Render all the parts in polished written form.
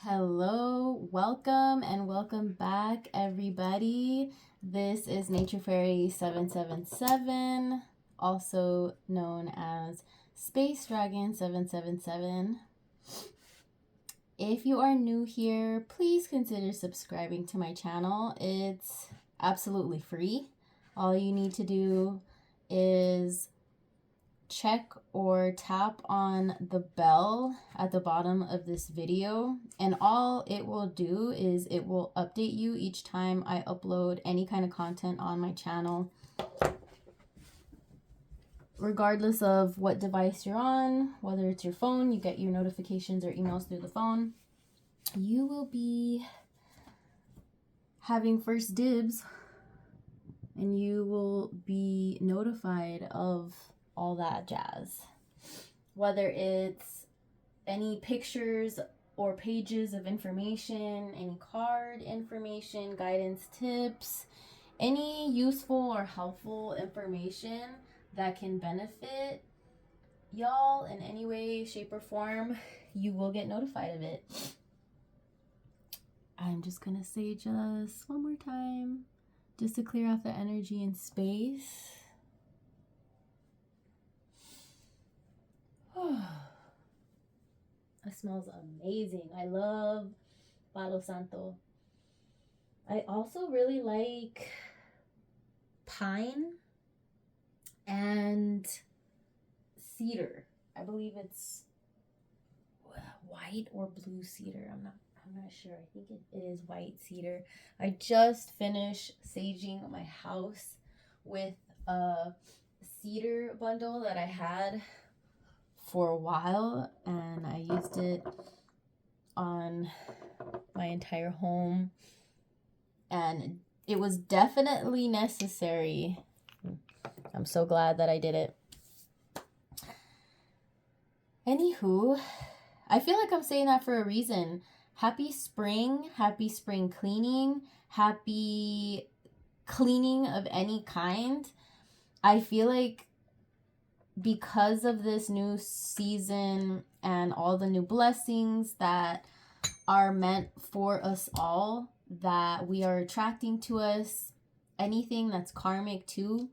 Hello, welcome and welcome back, everybody. This is Nature Fairy 777, also known as Space Dragon 777. If you are new here, please consider subscribing to my channel. It's absolutely free. All you need to do is check or tap on the bell at the bottom of this video, and all it will do is it will update you each time I upload any kind of content on my channel. Regardless of what device you're on, whether it's your phone, you get your notifications or emails through the phone, you will be having first dibs and you will be notified of all that jazz. Whether it's any pictures or pages of information, any card information, guidance tips, any useful or helpful information that can benefit y'all in any way, shape, or form, you will get notified of it. I'm just gonna say just one more time, just to clear out the energy in space. That smells amazing. I love Palo Santo. I also really like pine and cedar. I believe it's white or blue cedar. I'm not sure. I think it is white cedar. I just finished saging my house with a cedar bundle that I had for a while, and I used it on my entire home, and it was definitely necessary. I'm so glad that I did it. Anywho, I feel like I'm saying that for a reason. Happy spring cleaning, happy cleaning of any kind. I feel like because of this new season and all the new blessings that are meant for us all, that we are attracting to us, anything that's karmic too,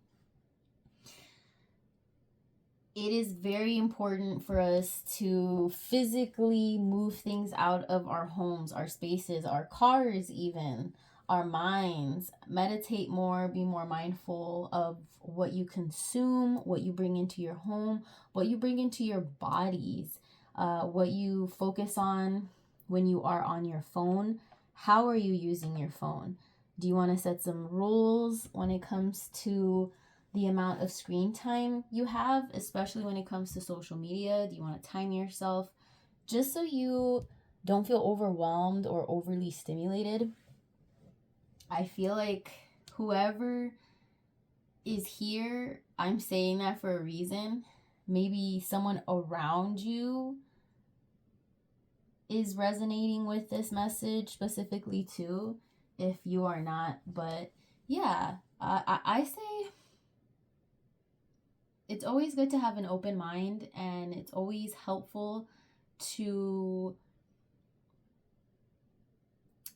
it is very important for us to physically move things out of our homes, our spaces, our cars, even our minds. Meditate more, be more mindful of what you consume, what you bring into your home, what you bring into your bodies, what you focus on when you are on your phone. How are you using your phone? Do you want to set some rules when it comes to the amount of screen time you have, especially when it comes to social media? Do you want to time yourself just so you don't feel overwhelmed or overly stimulated? I feel like whoever is here, I'm saying that for a reason. Maybe someone around you is resonating with this message specifically too, if you are not. But yeah, I say it's always good to have an open mind, and it's always helpful to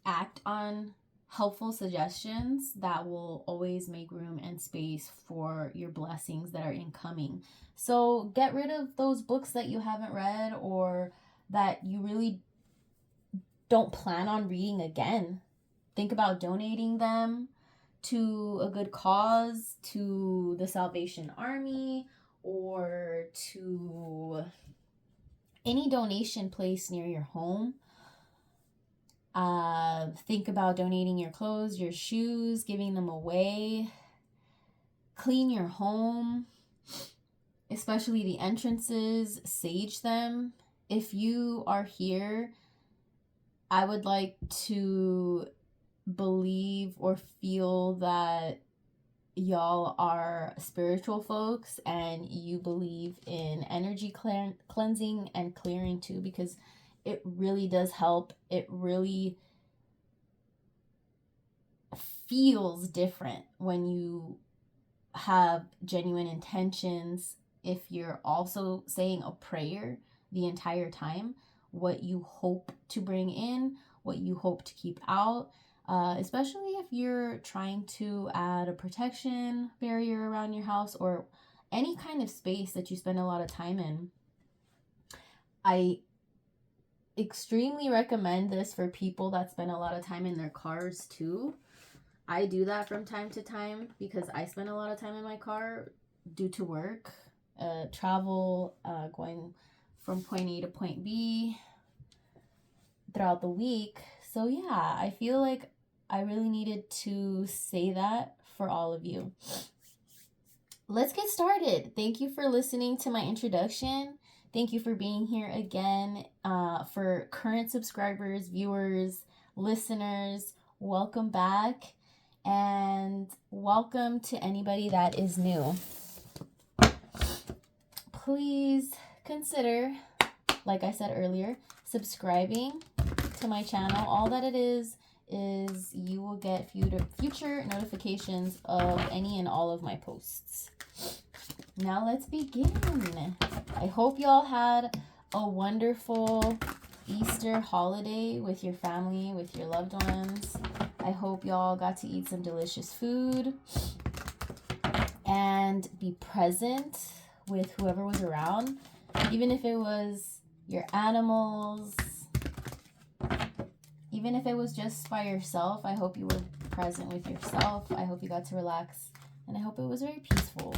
act on helpful suggestions that will always make room and space for your blessings that are incoming. So get rid of those books that you haven't read or that you really don't plan on reading again. Think about donating them to a good cause, to the Salvation Army, or to any donation place near your home. Think about donating your clothes, your shoes, giving them away. Clean your home, especially the entrances, sage them. If you are here, I would like to believe or feel that y'all are spiritual folks and you believe in energy cleansing and clearing too, because it really does help. It really feels different when you have genuine intentions. If you're also saying a prayer the entire time, what you hope to bring in, what you hope to keep out, especially if you're trying to add a protection barrier around your house or any kind of space that you spend a lot of time in. I extremely recommend this for people that spend a lot of time in their cars too. I do that from time to time because I spend a lot of time in my car due to work, travel, going from point A to point B throughout the week. So yeah, I feel like I really needed to say that for all of you. Let's get started. Thank you for listening to my introduction. Thank you for being here again. For current subscribers, viewers, listeners, welcome back. And welcome to anybody that is new. Please consider, like I said earlier, subscribing to my channel. All that it is you will get future notifications of any and all of my posts. Now let's begin. I hope y'all had a wonderful Easter holiday with your family, with your loved ones. I hope y'all got to eat some delicious food and be present with whoever was around, even if it was your animals, even if it was just by yourself. I hope you were present with yourself. I hope you got to relax, and I hope it was very peaceful,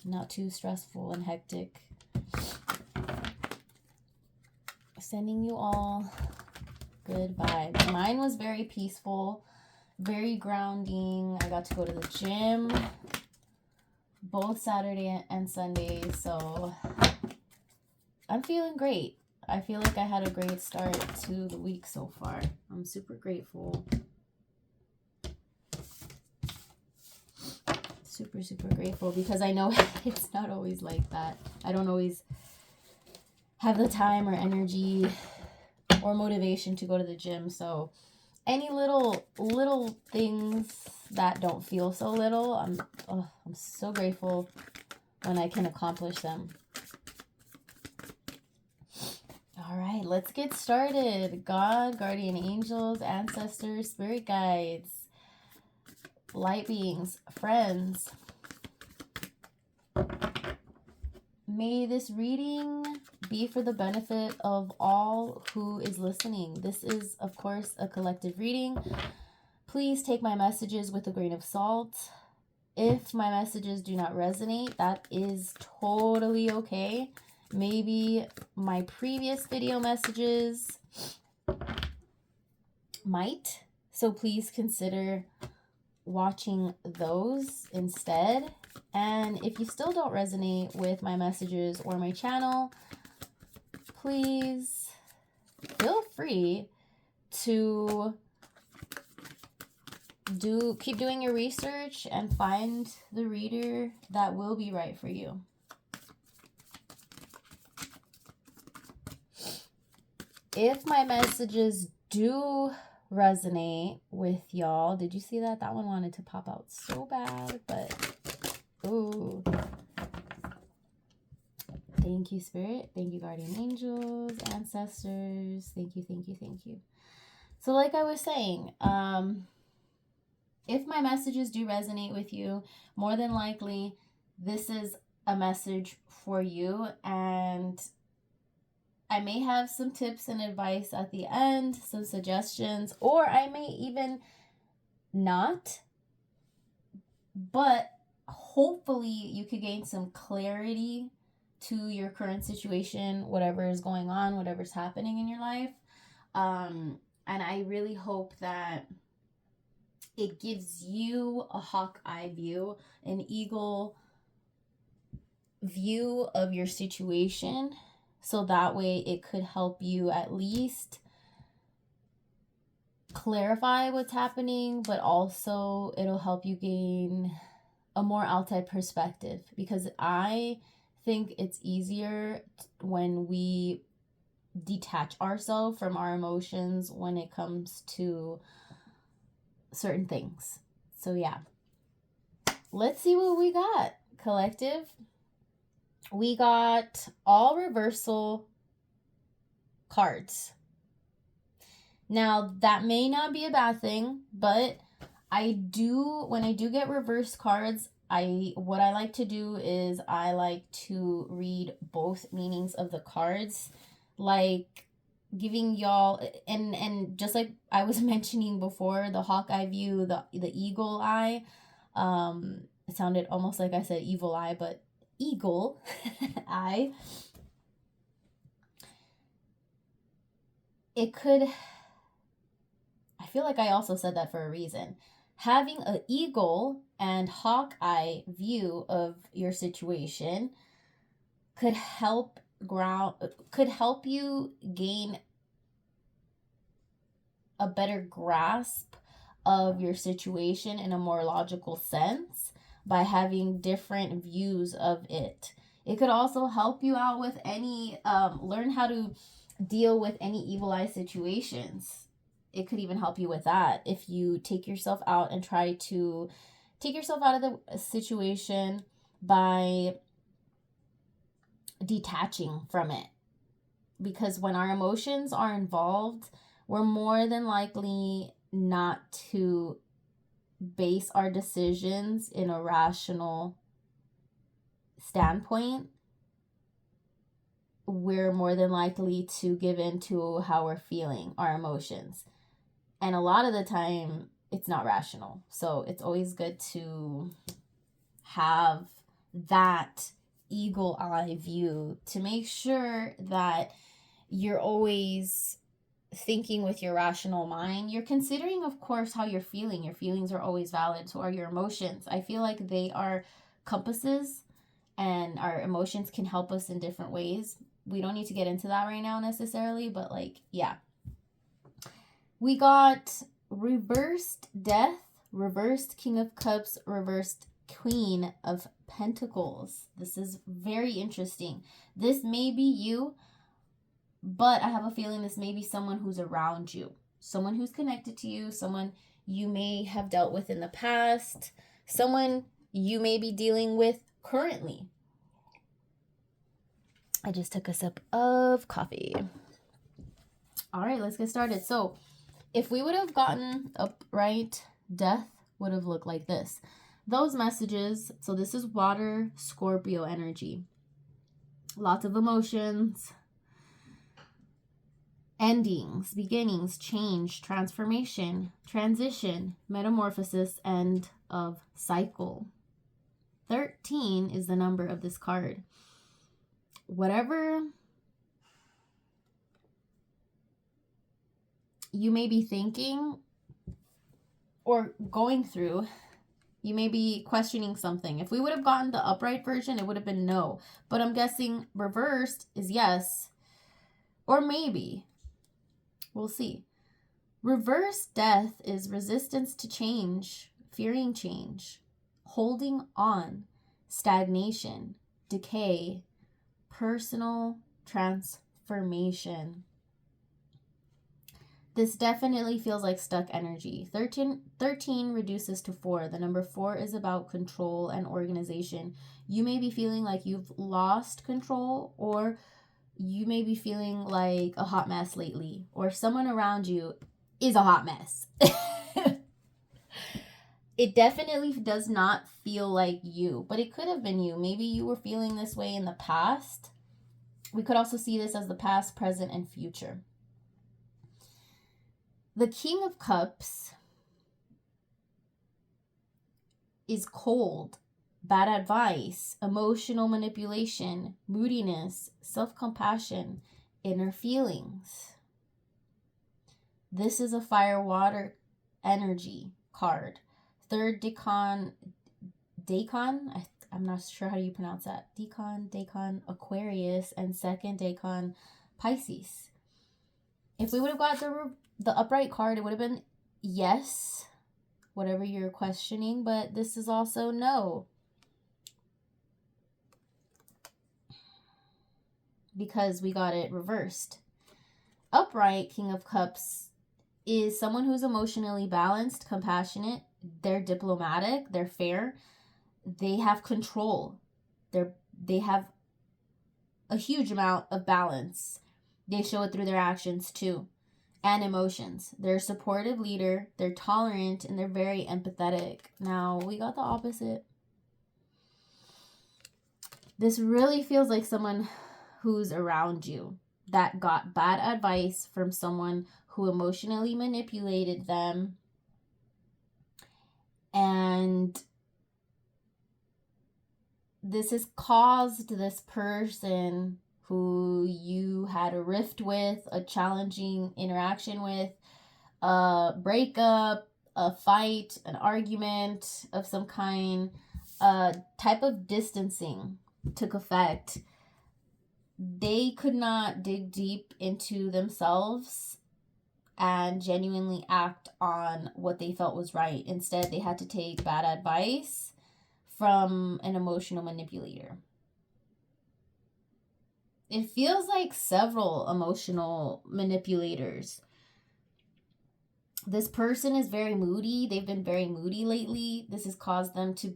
not too stressful and hectic. Sending you all good vibes. Mine was very peaceful, very grounding. I got to go to the gym both Saturday and Sunday, so I'm feeling great. I feel like I had a great start to the week so far. I'm super grateful. Super, super grateful because I know it's not always like that. I don't always have the time or energy or motivation to go to the gym. So any little things that don't feel so little, I'm so grateful when I can accomplish them. All right, let's get started. God, guardian angels, ancestors, spirit guides, light beings, friends. May this reading be for the benefit of all who is listening. This is, of course, a collective reading. Please take my messages with a grain of salt. If my messages do not resonate, that is totally okay. Maybe my previous video messages might. So please consider watching those instead. And if you still don't resonate with my messages or my channel, please feel free to keep doing your research and find the reader that will be right for you. If my messages do resonate with y'all, did you see that? That one wanted to pop out so bad, but ooh. Thank you, Spirit. Thank you, guardian angels, ancestors. Thank you, thank you, thank you. So like I was saying, if my messages do resonate with you, more than likely, this is a message for you. And I may have some tips and advice at the end, some suggestions, or I may even not. But hopefully you could gain some clarity to your current situation, whatever is going on, whatever's happening in your life. And I really hope that it gives you a hawk eye view, an eagle view of your situation. So that way it could help you at least clarify what's happening, but also it'll help you gain a more outside perspective, because I think it's easier when we detach ourselves from our emotions when it comes to certain things. So yeah, let's see what we got, collective. We got all reversal, cards. Now, that may not be a bad thing, but when I do get reversed cards, what I like to do is I like to read both meanings of the cards, like giving y'all, and just like I was mentioning before, the Hawkeye view, the eagle eye. It sounded almost like I said evil eye, but eagle eye. It could, I feel like I also said that for a reason. Having an eagle and Hawkeye view of your situation could help you gain a better grasp of your situation in a more logical sense by having different views of it. It could also help you out with any learn how to deal with any evil eye situations. It could even help you with that if you take yourself out and try to take yourself out of the situation by detaching from it. Because when our emotions are involved, we're more than likely not to base our decisions in a rational standpoint. We're more than likely to give in to how we're feeling, our emotions. And a lot of the time, it's not rational. So it's always good to have that eagle eye view to make sure that you're always thinking with your rational mind. You're considering, of course, how you're feeling. Your feelings are always valid. So are your emotions. I feel like they are compasses, and our emotions can help us in different ways. We don't need to get into that right now necessarily, but yeah. We got reversed Death, reversed King of Cups, reversed Queen of Pentacles. This is very interesting. This may be you, but I have a feeling this may be someone who's around you, someone who's connected to you, someone you may have dealt with in the past, someone you may be dealing with currently. I just took a sip of coffee. All right, let's get started. So if we would have gotten upright, Death would have looked like this. Those messages, so this is water, Scorpio energy. Lots of emotions, endings, beginnings, change, transformation, transition, metamorphosis, end of cycle. 13 is the number of this card. Whatever you may be thinking or going through, you may be questioning something. If we would have gotten the upright version, it would have been no. But I'm guessing reversed is yes. Or maybe. We'll see. Reversed Death is resistance to change, fearing change, holding on, stagnation, decay, personal transformation. This definitely feels like stuck energy. 13 reduces to 4. The number 4 is about control and organization. You may be feeling like you've lost control, or you may be feeling like a hot mess lately, or someone around you is a hot mess. It definitely does not feel like you, but it could have been you. Maybe you were feeling this way in the past. We could also see this as the past, present, and future. The King of Cups is cold, bad advice, emotional manipulation, moodiness, self-compassion, inner feelings. This is a fire-water energy card. Third Decan, I'm not sure how you pronounce that. Decan, Aquarius, and second Decan, Pisces. If we would have got the upright card, it would have been yes, whatever you're questioning, but this is also no. Because we got it reversed. Upright King of Cups is someone who's emotionally balanced, compassionate, they're diplomatic, they're fair, they have control, they have a huge amount of balance. They show it through their actions too and emotions. They're a supportive leader, they're tolerant, and they're very empathetic. Now, we got the opposite. This really feels like someone who's around you that got bad advice from someone who emotionally manipulated them, and this has caused this person who you had a rift with, a challenging interaction with, a breakup, a fight, an argument of some kind, a type of distancing took effect. They could not dig deep into themselves and genuinely act on what they felt was right. Instead, they had to take bad advice from an emotional manipulator. It feels like several emotional manipulators. This person is very moody. They've been very moody lately. This has caused them to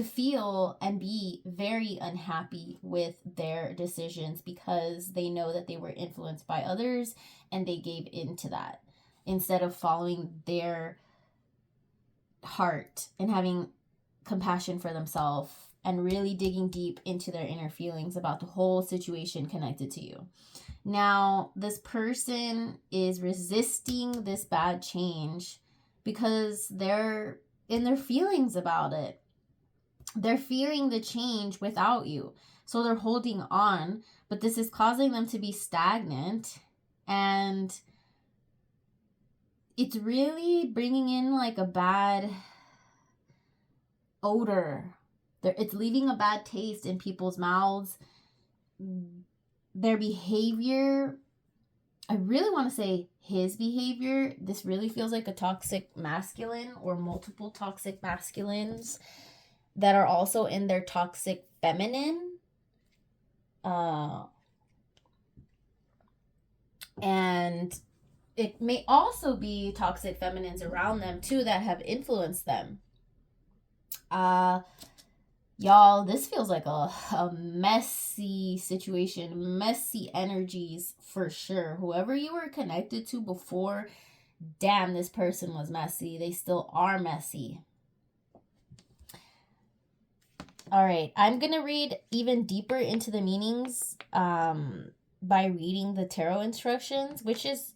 feel and be very unhappy with their decisions because they know that they were influenced by others and they gave in to that instead of following their heart and having compassion for themselves and really digging deep into their inner feelings about the whole situation connected to you. Now, this person is resisting this bad change because they're in their feelings about it. They're fearing the change without you. So they're holding on, but this is causing them to be stagnant, and it's really bringing in like a bad odor. It's leaving a bad taste in people's mouths. Their behavior, I really want to say his behavior, this really feels like a toxic masculine or multiple toxic masculines that are also in their toxic feminine. And it may also be toxic feminines around them too that have influenced them. Y'all, this feels like a messy situation, messy energies for sure. Whoever you were connected to before, damn, this person was messy. They still are messy. All right, I'm going to read even deeper into the meanings by reading the tarot instructions, which is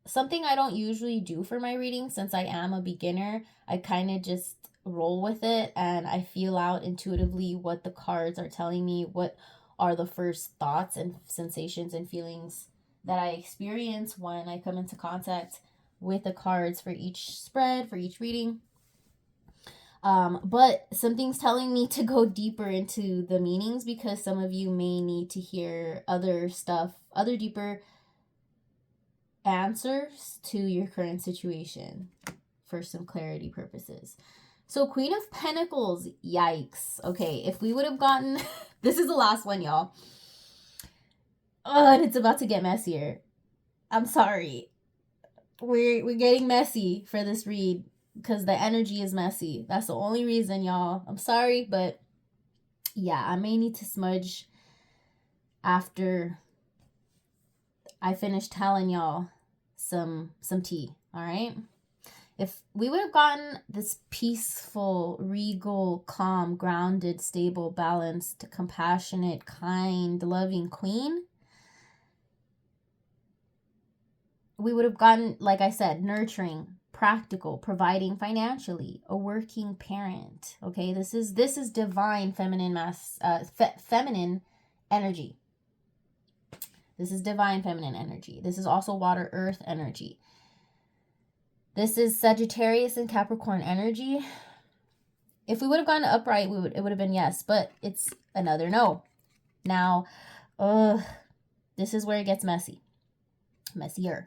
something I don't usually do for my reading since I am a beginner. I kind of just roll with it and I feel out intuitively what the cards are telling me, what are the first thoughts and sensations and feelings that I experience when I come into contact with the cards for each spread, for each reading. But something's telling me to go deeper into the meanings because some of you may need to hear other stuff, other deeper answers to your current situation for some clarity purposes. So Queen of Pentacles, yikes. Okay, if we would have gotten, this is the last one, y'all. Oh, and it's about to get messier. I'm sorry. We're getting messy for this read because the energy is messy. That's the only reason, y'all. I'm sorry, but yeah, I may need to smudge after I finish telling y'all some tea, all right? If we would have gotten this peaceful, regal, calm, grounded, stable, balanced, compassionate, kind, loving queen, we would have gotten, like I said, nurturing, practical, providing financially, a working parent. Okay, this is divine feminine feminine energy. This is divine feminine energy. This is also water earth energy. This is Sagittarius and Capricorn energy. If we would have gone upright, it would have been yes, but it's another no. Now, this is where it gets messy. Messier.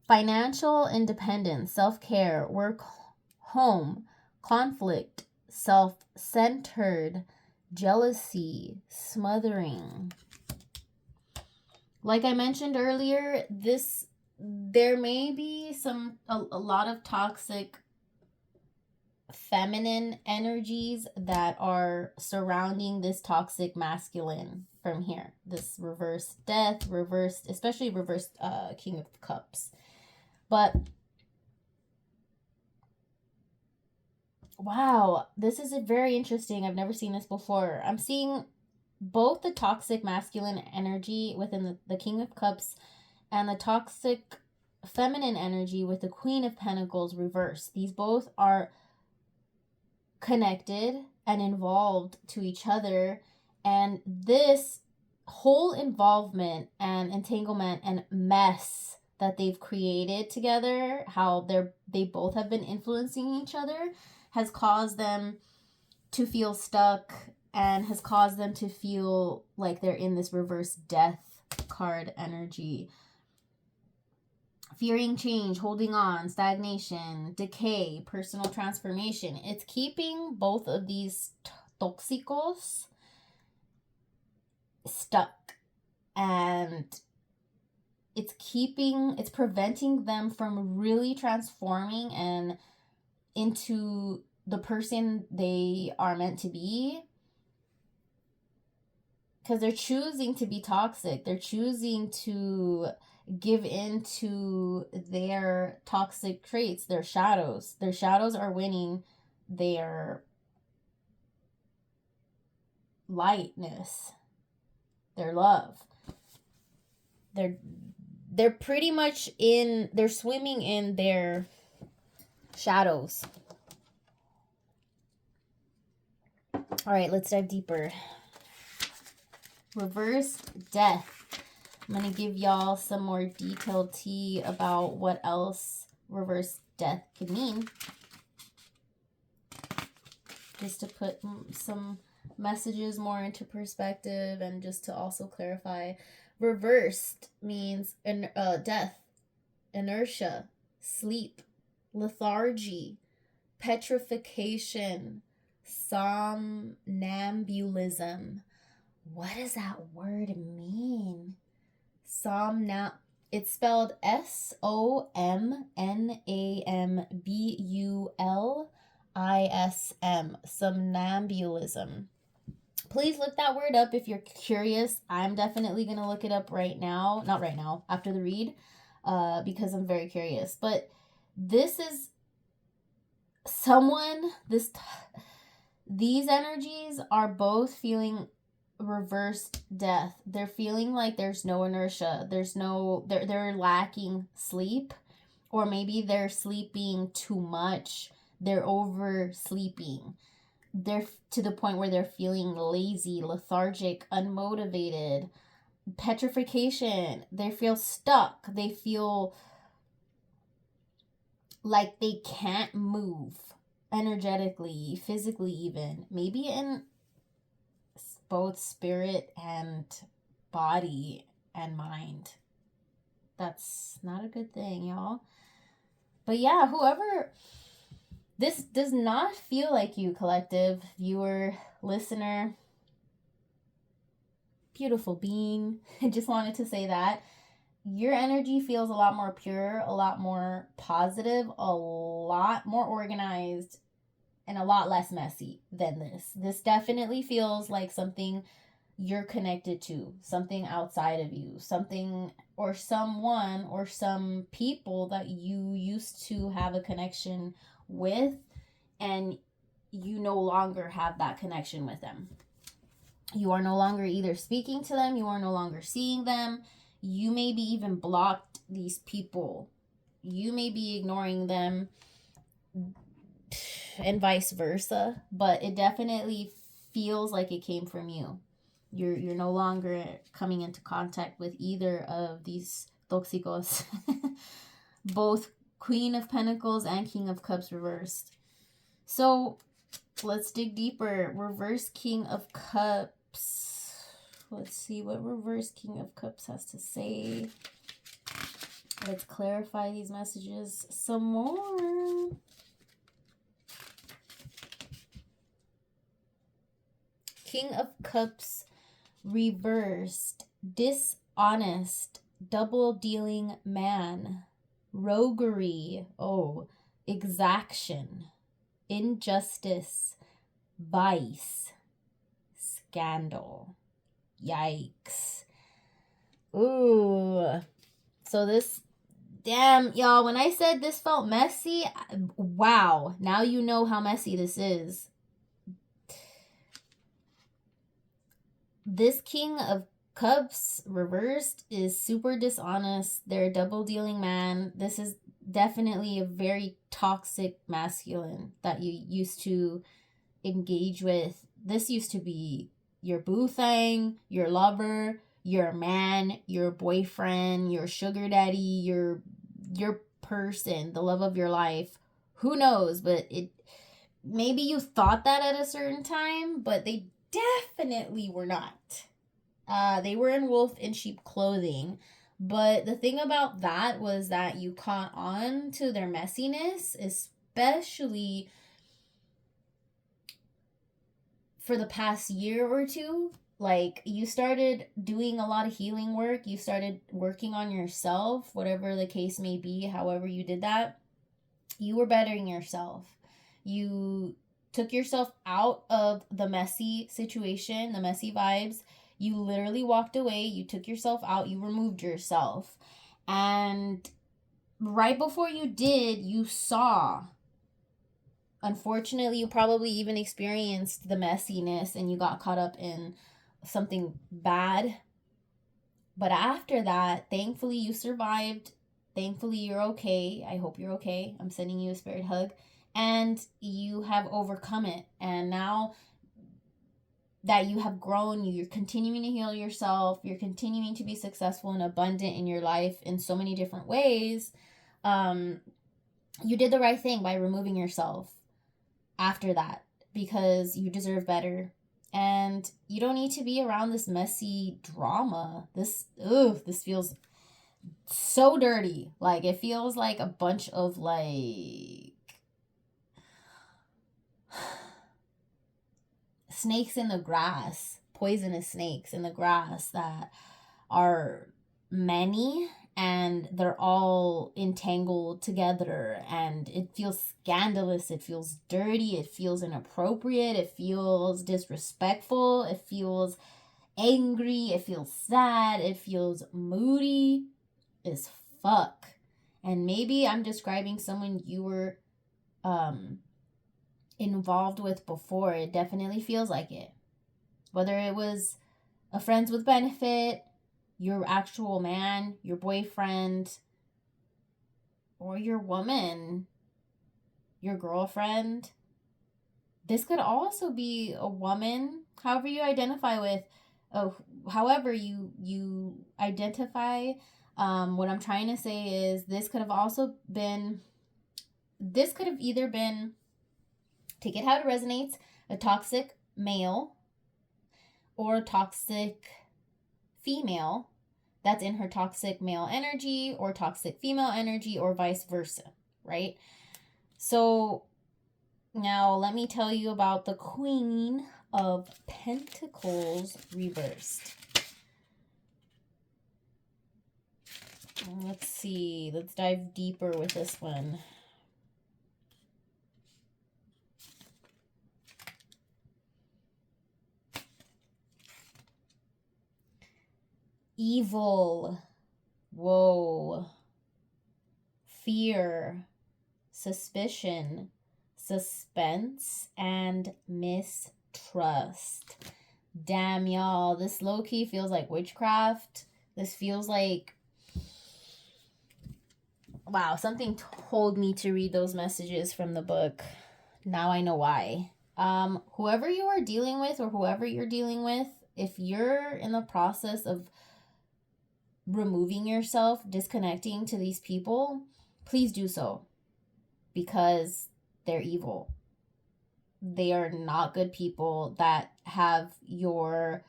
Financial independence, self-care, work, home, conflict, self-centered, jealousy, smothering. Like I mentioned earlier, there may be a lot of toxic feminine energies that are surrounding this toxic masculine from here. This reversed death, reversed, especially reversed King of Cups. But wow, this is very interesting. I've never seen this before. I'm seeing both the toxic masculine energy within the King of Cups and the toxic feminine energy with the Queen of Pentacles reversed. These both are connected and involved to each other, and this whole involvement and entanglement and mess that they've created together, how they both have been influencing each other, has caused them to feel stuck and has caused them to feel like they're in this reverse death card energy. Fearing change, holding on, stagnation, decay, personal transformation. It's keeping both of these toxicos stuck, and it's preventing them from really transforming and into the person they are meant to be, because they're choosing to be toxic. They're choosing to give in to their toxic traits, their shadows. Their shadows are winning their lightness, their love. They're pretty much they're swimming in their shadows. All right, let's dive deeper. Reverse death. I'm going to give y'all some more detailed tea about what else reverse death could mean. Just to put some messages more into perspective and just to also clarify. Reversed means death, inertia, sleep, lethargy, petrification, somnambulism. What does that word mean? It's spelled SOMNAMBULISM. Somnambulism. Please look that word up if you're curious. I'm definitely going to look it up right now. Not right now, after the read, because I'm very curious. But this is these energies are both feeling reversed death. They're feeling like there's no inertia. They're lacking sleep, or maybe they're sleeping too much. They're oversleeping. They're to the point where they're feeling lazy, lethargic, unmotivated, petrification. They feel stuck. They feel like they can't move energetically, physically even. Maybe in both spirit and body and mind. That's not a good thing, y'all. But yeah, whoever... This does not feel like you, collective, viewer, listener, beautiful being. I just wanted to say that. Your energy feels a lot more pure, a lot more positive, a lot more organized, and a lot less messy than this. This definitely feels like something you're connected to, something outside of you, something or someone or some people that you used to have a connection with, and you no longer have that connection with them. You are no longer either speaking to them, you are no longer seeing them, you maybe even blocked these people, you may be ignoring them, and vice versa, but it definitely feels like it came from you. You're no longer coming into contact with either of these toxicos. Both Queen of Pentacles and King of Cups reversed. So let's dig deeper. Reverse King of Cups. Let's see what reverse King of Cups has to say. Let's clarify these messages some more. King of Cups reversed. Dishonest, double-dealing man. Roguery. Oh, exaction. Injustice. Vice. Scandal. Yikes. Ooh. So this, damn, y'all, when I said this felt messy, wow. Now you know how messy this is. This King of Cups reversed is super dishonest. They're a double dealing man. This is definitely a very toxic masculine that you used to engage with. This used to be your boo thing, your lover, your man, your boyfriend, your sugar daddy, your person, the love of your life. Who knows? But it, maybe you thought that at a certain time, but they definitely were not. They were in wolf in sheep clothing. But the thing about that was that you caught on to their messiness, especially for the past year or two. Like, you started doing a lot of healing work. You started working on yourself, whatever the case may be, however you did that. You were bettering yourself. You took yourself out of the messy situation, the messy vibes. You literally walked away. You took yourself out. You removed yourself. And right before you did, you saw. Unfortunately, you probably even experienced the messiness and you got caught up in something bad. But after that, thankfully, you survived. Thankfully, you're okay. I hope you're okay. I'm sending you a spirit hug. And you have overcome it. And now that you have grown, you're continuing to heal yourself. You're continuing to be successful and abundant in your life in so many different ways. You did the right thing by removing yourself after that, because you deserve better. And you don't need to be around this messy drama. This feels so dirty. Like, it feels like a bunch of, like, snakes in the grass, poisonous snakes in the grass that are many, and they're all entangled together, and it feels scandalous, it feels dirty, it feels inappropriate, it feels disrespectful, it feels angry, it feels sad, it feels moody as fuck. And maybe I'm describing someone you were involved with before. It definitely feels like it. Whether it was a friends with benefit, your actual man, your boyfriend, or your woman, your girlfriend. This could also be a woman, however you identify with, however you identify. What I'm trying to say is this could have either been, take it how it resonates, a toxic male or a toxic female that's in her toxic male energy or toxic female energy, or vice versa, right? So now let me tell you about the Queen of Pentacles reversed. Let's see. Let's dive deeper with this one. Evil. Whoa. Fear. Suspicion. Suspense. And mistrust. Damn, y'all. This low-key feels like witchcraft. This feels like... Wow, something told me to read those messages from the book. Now I know why. Whoever you are dealing with, or whoever you're dealing with, if you're in the process of removing yourself, disconnecting to these people, please do so, because they're evil. They are not good people that have your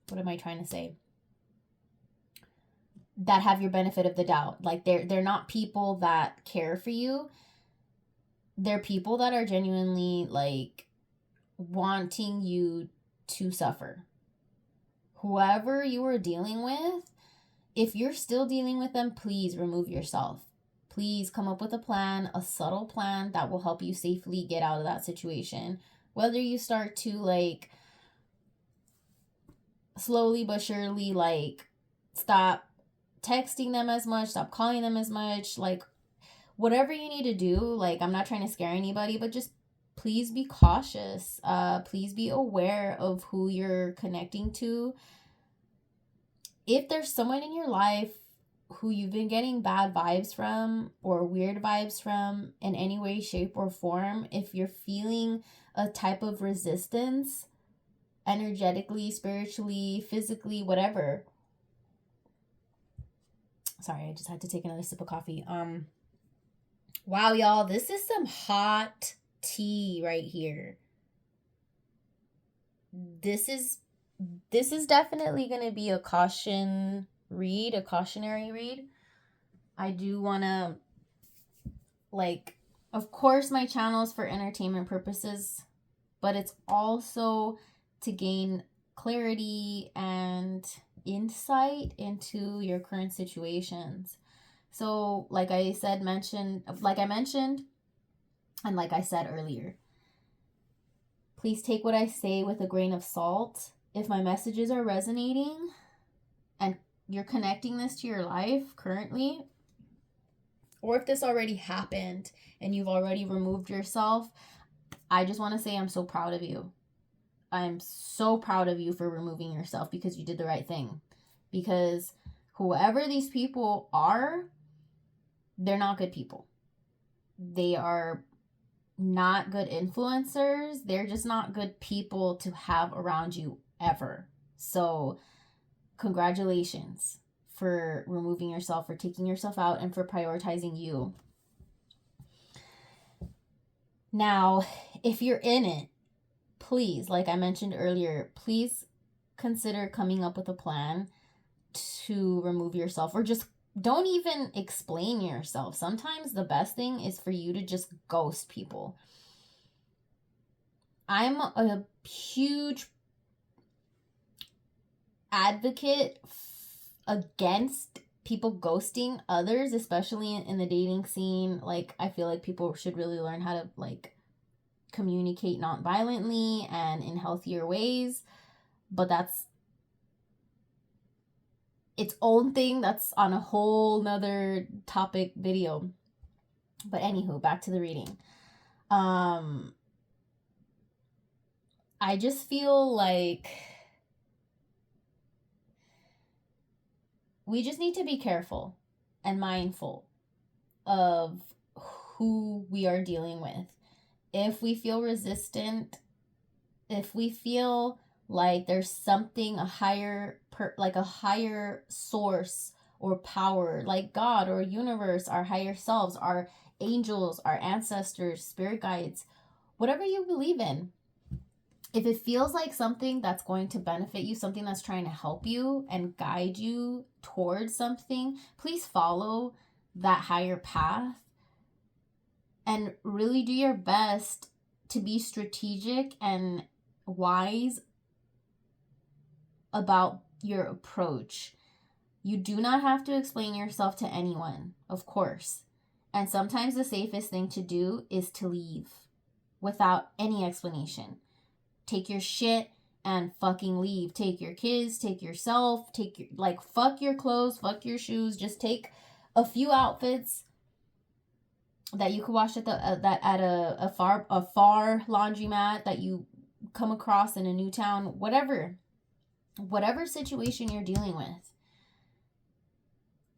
what am I trying to say? That have your benefit of the doubt. Like, they're not people that care for you. They're people that are genuinely, like, wanting you to suffer. Whoever you are dealing with, if you're still dealing with them, please remove yourself. Please come up with a plan, a subtle plan that will help you safely get out of that situation. Whether you start to like slowly but surely like stop texting them as much, stop calling them as much, like whatever you need to do. Like, I'm not trying to scare anybody, but just please be cautious. Please be aware of who you're connecting to. If there's someone in your life who you've been getting bad vibes from or weird vibes from in any way, shape, or form, if you're feeling a type of resistance energetically, spiritually, physically, whatever. Sorry, I just had to take another sip of coffee. Wow, y'all, this is some hot tea right here. This is definitely going to be a cautionary read. I do want to, like, of course my channel is for entertainment purposes, but it's also to gain clarity and insight into your current situations. So, like I mentioned, and like I said earlier, please take what I say with a grain of salt. If my messages are resonating and you're connecting this to your life currently, or if this already happened and you've already removed yourself, I just want to say I'm so proud of you. I'm so proud of you for removing yourself, because you did the right thing. Because whoever these people are, they're not good people. They are not good influencers. They're just not good people to have around you ever. So congratulations for removing yourself, for taking yourself out, and for prioritizing you. Now, if you're in it, please, like I mentioned earlier, please consider coming up with a plan to remove yourself, or just don't even explain yourself. Sometimes the best thing is for you to just ghost people. I'm a huge advocate against people ghosting others, especially in the dating scene. Like, I feel like people should really learn how to like communicate non-violently and in healthier ways, but that's its own thing. That's on a whole nother topic video. But anywho, back to the reading. I just feel like we just need to be careful and mindful of who we are dealing with. If we feel resistant, if we feel like there's something, a higher source or power, like God or universe, our higher selves, our angels, our ancestors, spirit guides, whatever you believe in, if it feels like something that's going to benefit you, something that's trying to help you and guide you towards something, please follow that higher path and really do your best to be strategic and wise about your approach. You do not have to explain yourself to anyone, of course. And sometimes the safest thing to do is to leave without any explanation. Take your shit and fucking leave. Take your kids, take yourself, fuck your clothes, fuck your shoes. Just take a few outfits that you could wash at a far laundromat that you come across in a new town, whatever situation you're dealing with.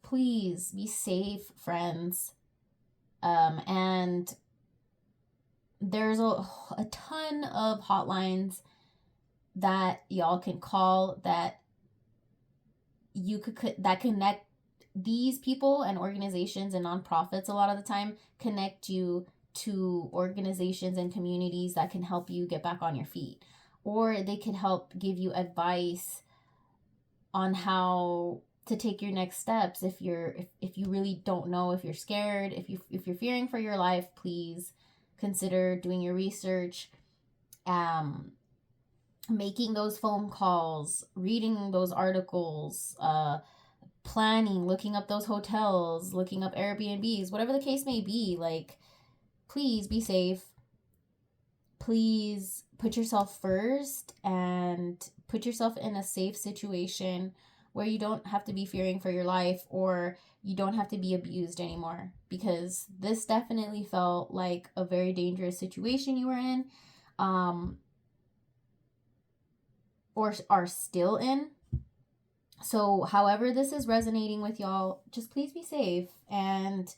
Please be safe, friends. And there's a ton of hotlines that y'all can call that connect these people, and organizations and nonprofits a lot of the time connect you to organizations and communities that can help you get back on your feet, or they can help give you advice on how to take your next steps. If you really don't know, if you're scared, if you're fearing for your life, please consider doing your research, making those phone calls, reading those articles, planning, looking up those hotels, looking up Airbnbs, whatever the case may be. Like, please be safe. Please put yourself first and put yourself in a safe situation where you don't have to be fearing for your life, or you don't have to be abused anymore, because this definitely felt like a very dangerous situation you were in, or are still in. So however this is resonating with y'all, just please be safe, and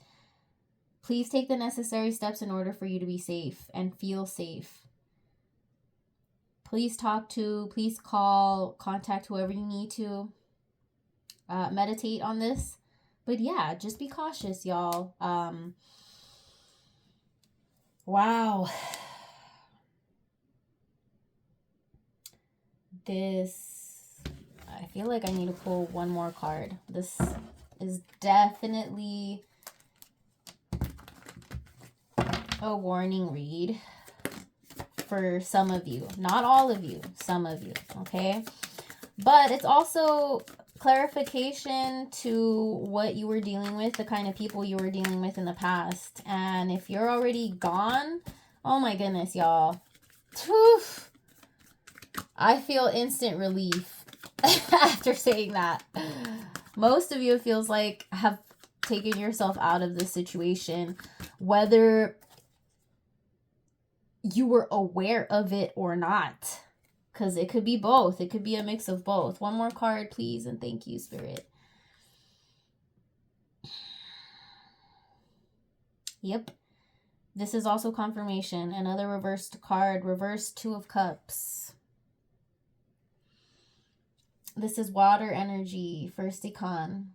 please take the necessary steps in order for you to be safe and feel safe. Please please call, contact whoever you need to. Meditate on this. But yeah, just be cautious, y'all. Wow. I feel like I need to pull one more card. This is definitely a warning read for some of you. Not all of you, some of you, okay? But it's also clarification to what you were dealing with, the kind of people you were dealing with in the past. And if you're already gone, oh my goodness, y'all. I feel instant relief after saying that. Most of you, it feels like, have taken yourself out of this situation, whether you were aware of it or not. Because it could be both. It could be a mix of both. One more card, please. And thank you, Spirit. Yep. This is also confirmation. Another reversed card. Reversed Two of Cups. This is water energy. First decan.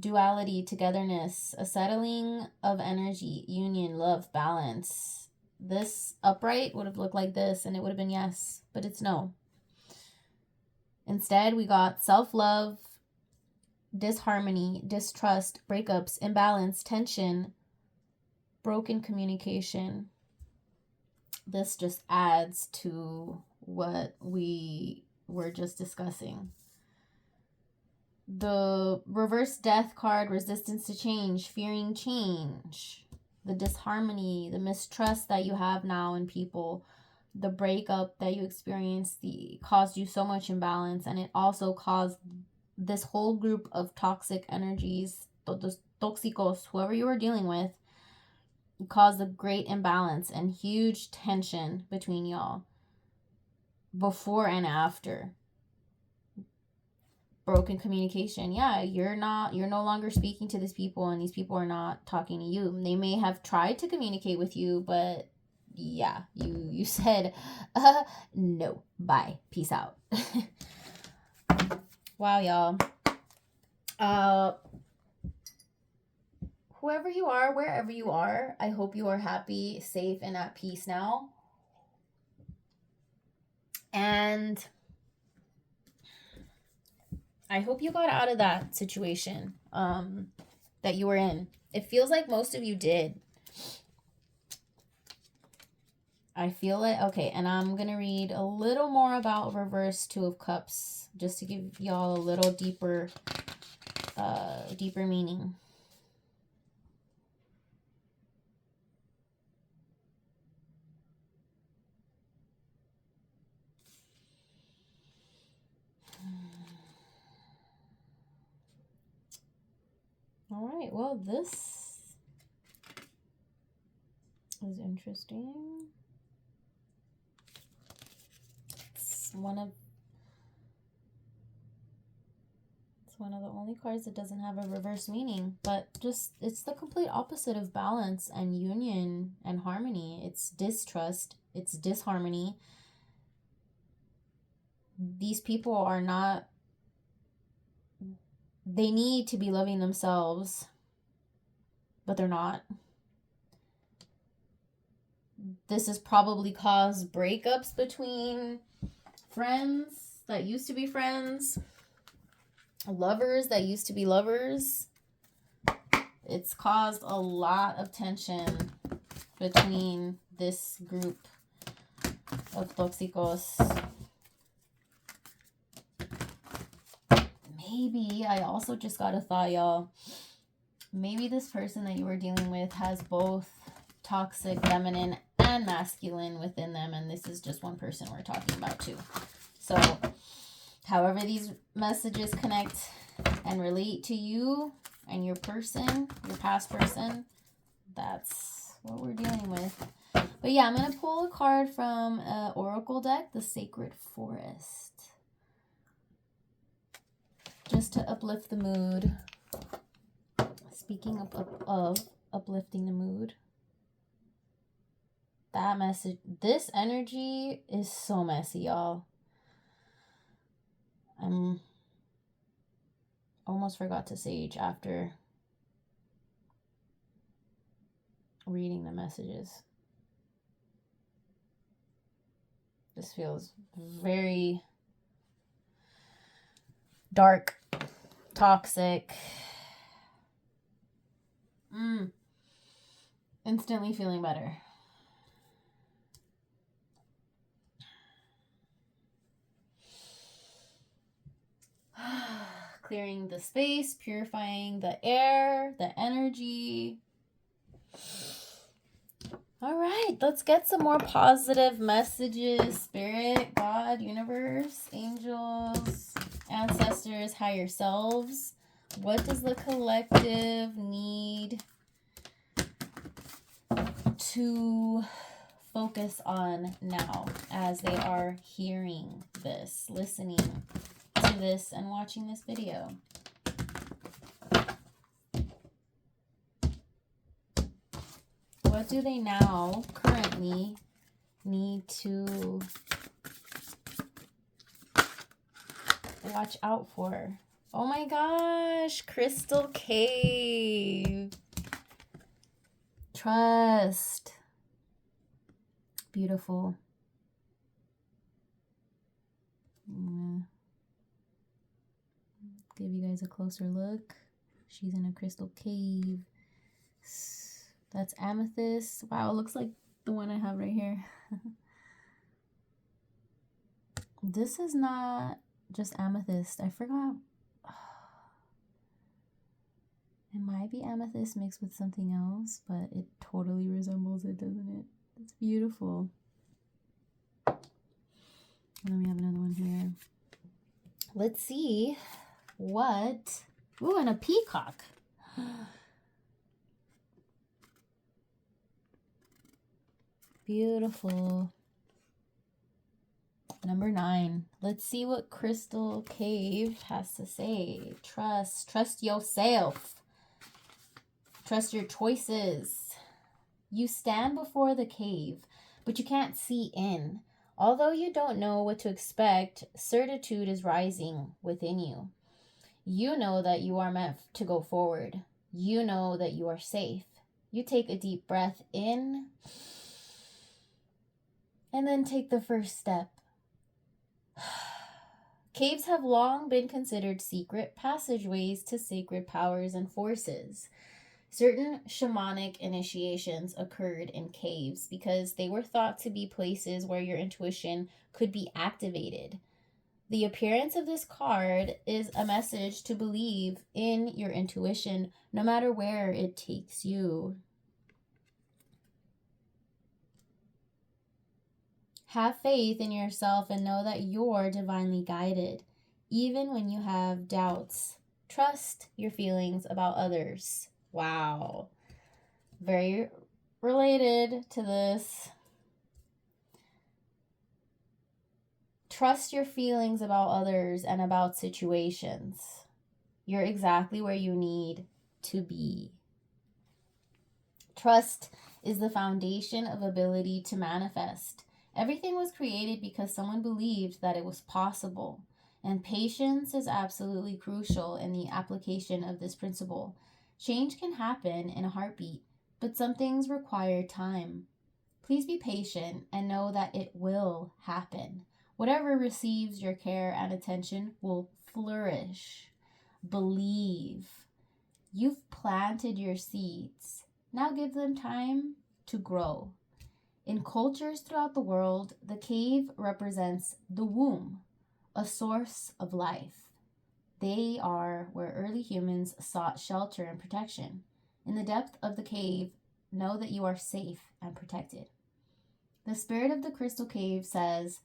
Duality, togetherness. A settling of energy. Union, love, balance. This upright would have looked like this, and it would have been yes, but it's no. Instead, we got self-love, disharmony, distrust, breakups, imbalance, tension, broken communication. This just adds to what we were just discussing. The reverse death card, resistance to change, fearing change. The disharmony, the mistrust that you have now in people, the breakup that you experienced caused you so much imbalance, and it also caused this whole group of toxic energies, those toxicos, whoever you were dealing with, caused a great imbalance and huge tension between y'all before and after. Broken communication. Yeah, you're no longer speaking to these people, and these people are not talking to you. They may have tried to communicate with you, but yeah, you said no, bye, peace out. Wow, y'all. Whoever you are, wherever you are, I hope you are happy, safe, and at peace now. And I hope you got out of that situation that you were in. It feels like most of you did. I feel it. Okay, and I'm going to read a little more about reverse Two of Cups, just to give y'all a little deeper meaning. All right, well, this is interesting. It's one of the only cards that doesn't have a reverse meaning, but just it's the complete opposite of balance and union and harmony. It's distrust, it's disharmony. These people are not, they need to be loving themselves, but they're not. This has probably caused breakups between friends that used to be friends, lovers that used to be lovers. It's caused a lot of tension between this group of toxicos. maybe I also just got a thought, y'all. Maybe this person that you were dealing with has both toxic feminine and masculine within them, and this is just one person we're talking about too. So however these messages connect and relate to you and your person, your past person, that's what we're dealing with. But yeah, I'm going to pull a card from an oracle deck, the Sacred Forest, just to uplift the mood. Speaking of uplifting the mood, that message, this energy is so messy, y'all. I'm almost forgot to sage after reading the messages. This feels very dark, toxic. Instantly feeling better. Clearing the space, purifying the air, the energy. All right, let's get some more positive messages. Spirit, God, universe, angels, ancestors, higher selves. What does the collective need to focus on now as they are hearing this, listening to this, and watching this video? What do they now currently need to watch out for? Oh my gosh, Crystal Cave. Trust. Beautiful. Give you guys a closer look. She's in a crystal cave. That's amethyst. Wow, it looks like the one I have right here. This is not just amethyst. I forgot. It might be amethyst mixed with something else, but it totally resembles it, doesn't it? It's beautiful. And then we have another one here. Let's see what... Ooh, and a peacock. Beautiful. Number 9. Let's see what Crystal Cave has to say. Trust. Trust yourself. Trust your choices. You stand before the cave, but you can't see in. Although you don't know what to expect, certitude is rising within you. You know that you are meant to go forward. You know that you are safe. You take a deep breath in, and then take the first step. Caves have long been considered secret passageways to sacred powers and forces. Certain shamanic initiations occurred in caves because they were thought to be places where your intuition could be activated. The appearance of this card is a message to believe in your intuition no matter where it takes you. Have faith in yourself and know that you're divinely guided, even when you have doubts. Trust your feelings about others. Wow. Very related to this. Trust your feelings about others and about situations. You're exactly where you need to be. Trust is the foundation of ability to manifest. Everything was created because someone believed that it was possible. And patience is absolutely crucial in the application of this principle. Change can happen in a heartbeat, but some things require time. Please be patient and know that it will happen. Whatever receives your care and attention will flourish. Believe. You've planted your seeds. Now give them time to grow. In cultures throughout the world, the cave represents the womb, a source of life. They are where early humans sought shelter and protection. In the depth of the cave, know that you are safe and protected. The spirit of the crystal cave says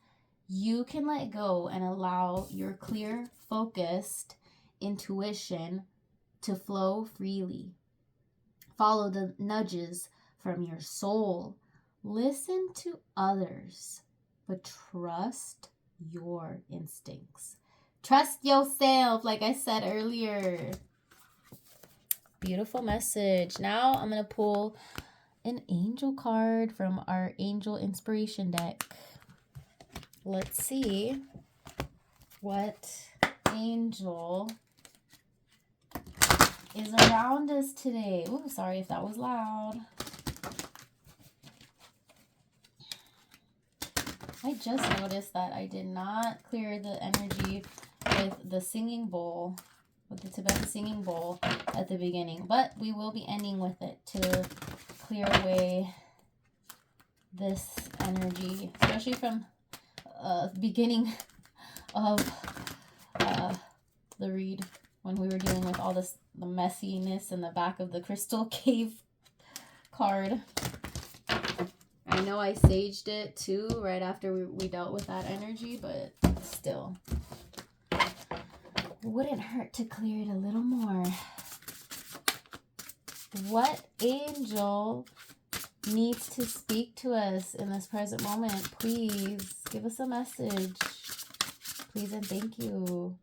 you can let go and allow your clear, focused intuition to flow freely. Follow the nudges from your soul. Listen to others, but trust your instincts. Trust yourself, like I said earlier. Beautiful message. Now I'm going to pull an angel card from our angel inspiration deck. Let's see what angel is around us today. Ooh, sorry if that was loud. I just noticed that I did not clear the energy with the singing bowl, with the Tibetan singing bowl at the beginning. But we will be ending with it to clear away this energy, especially from the beginning of the read when we were dealing with all this, the messiness in the back of the crystal cave card. I know I saged it too right after we dealt with that energy, but still, it wouldn't hurt to clear it a little more. What angel needs to speak to us in this present moment? Please give us a message. Please and thank you.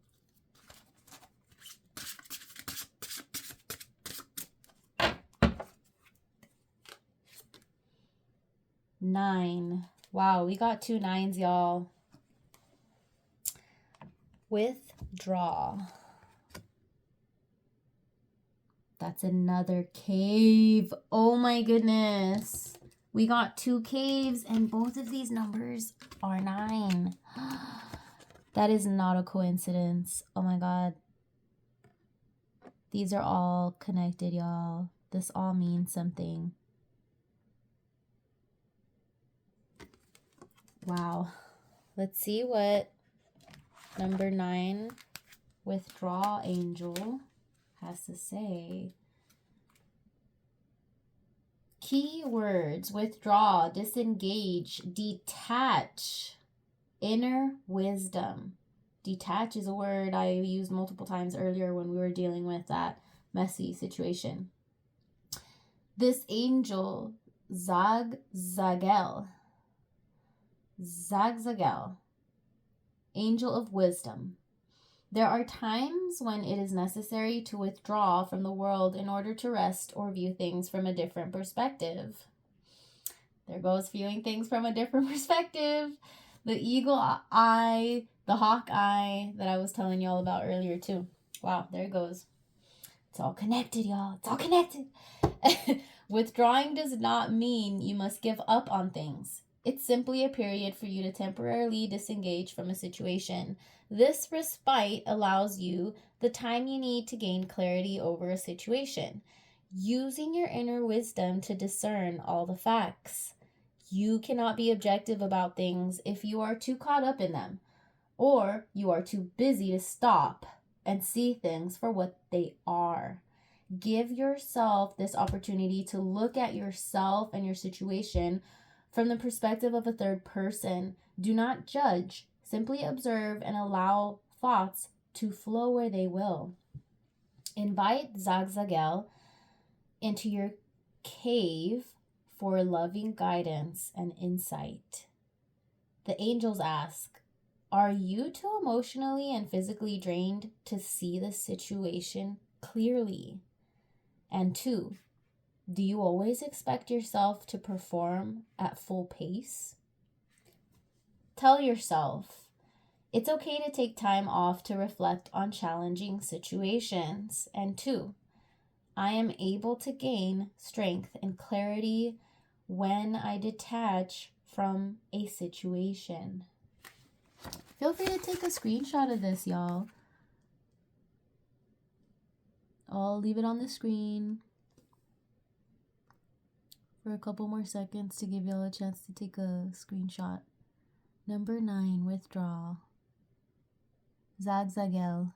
Nine. Wow, we got 2 9s, y'all. Withdraw. That's another cave. Oh my goodness. We got 2 caves and both of these numbers are 9. That is not a coincidence. Oh my God. These are all connected, y'all. This all means something. Wow. Let's see what number 9 withdraw angel has to say. Key words: withdraw, disengage, detach, inner wisdom. Detach is a word I used multiple times earlier when we were dealing with that messy situation. This angel, Zagzagel, angel of wisdom. There are times when it is necessary to withdraw from the world in order to rest or view things from a different perspective. There goes viewing things from a different perspective. The eagle eye, the hawk eye that I was telling y'all about earlier too. Wow, there it goes. It's all connected, y'all. It's all connected. Withdrawing does not mean you must give up on things. It's simply a period for you to temporarily disengage from a situation. This respite allows you the time you need to gain clarity over a situation, using your inner wisdom to discern all the facts. You cannot be objective about things if you are too caught up in them, or you are too busy to stop and see things for what they are. Give yourself this opportunity to look at yourself and your situation from the perspective of a third person. Do not judge. Simply observe and allow thoughts to flow where they will. Invite Zagzagel into your cave for loving guidance and insight. The angels ask, are you too emotionally and physically drained to see the situation clearly? And 2, do you always expect yourself to perform at full pace? Tell yourself, it's okay to take time off to reflect on challenging situations. And 2, I am able to gain strength and clarity when I detach from a situation. Feel free to take a screenshot of this, y'all. I'll leave it on the screen for a couple more seconds to give y'all a chance to take a screenshot. Number 9, withdraw. Zagzagel.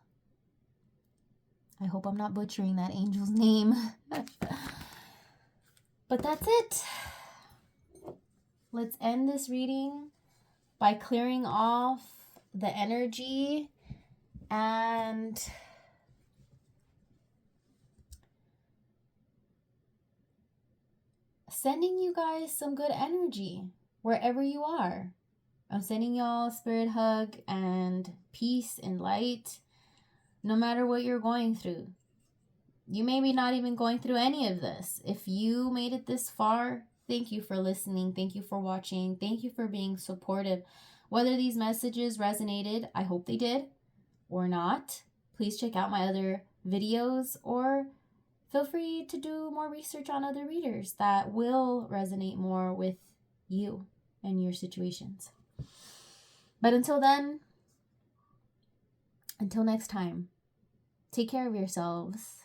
I hope I'm not butchering that angel's name. But that's it. Let's end this reading by clearing off the energy and sending you guys some good energy wherever you are. I'm sending y'all a spirit hug and peace and light no matter what you're going through. You may be not even going through any of this. If you made it this far, thank you for listening. Thank you for watching. Thank you for being supportive. Whether these messages resonated, I hope they did, or not, please check out my other videos, or feel free to do more research on other readers that will resonate more with you and your situations. But until then, until next time, take care of yourselves.